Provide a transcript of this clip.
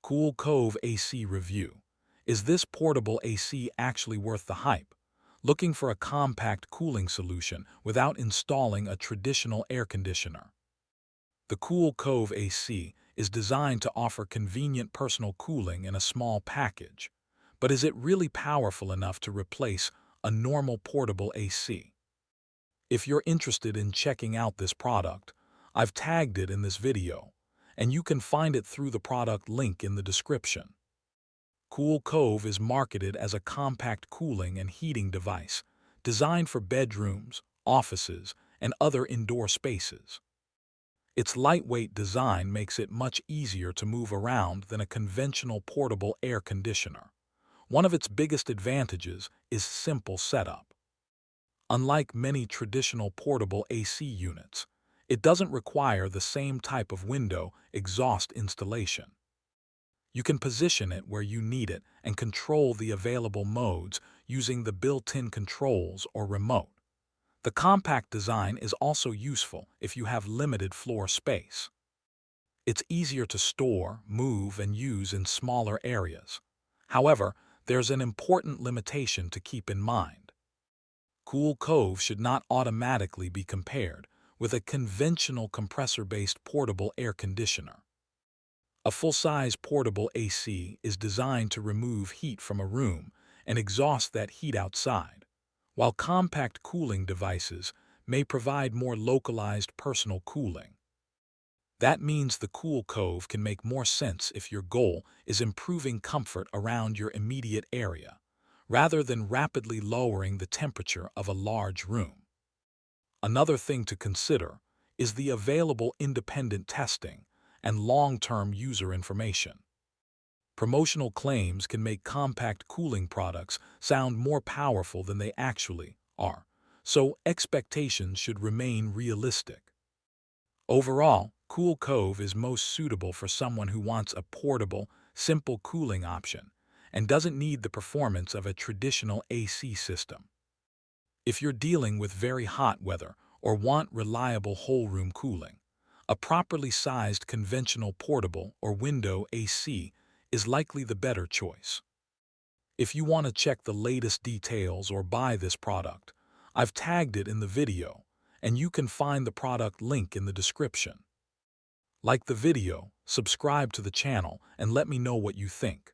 Cool Cove AC Review. Is this portable AC actually worth the hype? Looking for a compact cooling solution without installing a traditional air conditioner. The Cool Cove AC is designed to offer convenient personal cooling in a small package. But is it really powerful enough to replace a normal portable AC? If you're interested in checking out this product, I've tagged it in this video, and you can find it through the product link in the description. Cool Cove is marketed as a compact cooling and heating device designed for bedrooms, offices, and other indoor spaces. Its lightweight design makes it much easier to move around than a conventional portable air conditioner. One of its biggest advantages is simple setup. Unlike many traditional portable AC units, it doesn't require the same type of window exhaust installation. You can position it where you need it and control the available modes using the built-in controls or remote. The compact design is also useful if you have limited floor space. It's easier to store, move, and use in smaller areas. However, there's an important limitation to keep in mind. Cool Cove should not automatically be compared with a conventional compressor-based portable air conditioner. A full-size portable AC is designed to remove heat from a room and exhaust that heat outside, while compact cooling devices may provide more localized personal cooling. That means the Cool Cove can make more sense if your goal is improving comfort around your immediate area, rather than rapidly lowering the temperature of a large room. Another thing to consider is the available independent testing and long-term user information. Promotional claims can make compact cooling products sound more powerful than they actually are, so expectations should remain realistic. Overall, Cool Cove is most suitable for someone who wants a portable, simple cooling option and doesn't need the performance of a traditional AC system. If you're dealing with very hot weather or want reliable whole-room cooling, a properly sized conventional portable or window AC is likely the better choice. If you want to check the latest details or buy this product, I've tagged it in the video, and you can find the product link in the description. Like the video, subscribe to the channel, and let me know what you think.